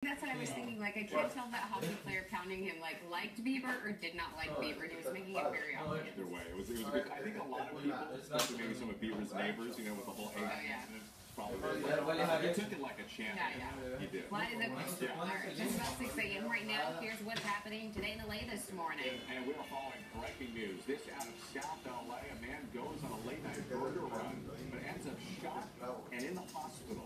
That's what I was thinking. Like, I can't tell that hockey player pounding him liked Bieber or did not like Bieber. He was making it very obvious. Either way, it was a good. I think a lot of people, especially maybe some of Bieber's neighbors, with the whole hate incident, probably he took it like a champion. Yeah. He did. Why is it? All right, just about 6 a.m. right now. Here's what's happening today in LA this morning. And we are following breaking news. This out of South LA, a man goes on a late night burger run, but ends up shot and in the hospital.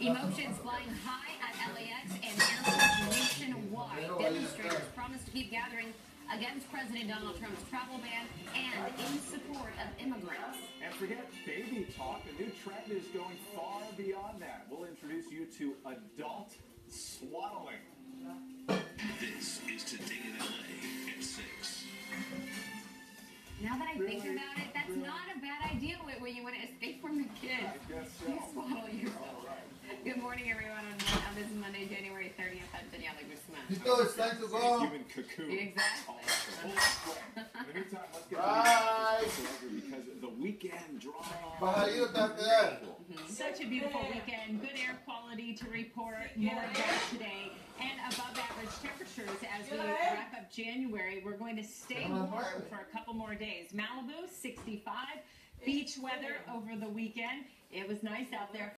Emotions flying high at LAX and airports nationwide. Demonstrators promise to keep gathering against President Donald Trump's travel ban and in support of immigrants. And forget baby talk. The new trend is going far beyond that. We'll introduce you to adult swaddling. This is Today in LA at 6. Now that I think about it, that's not a bad idea when you want to escape from the kids. I guess so. You swaddle yourself. Good morning, everyone. On this Monday, January 30th. I'm Daniela Guzman. Tito, it's time to go. Human cocoon. Exactly. In the meantime, let's get to because the weekend drive. Such a beautiful weekend. Good air quality to report. More of that today. And above average temperatures as we wrap up January. We're going to stay warm for a couple more days. Malibu, 65. Beach weather over the weekend. It was nice out there.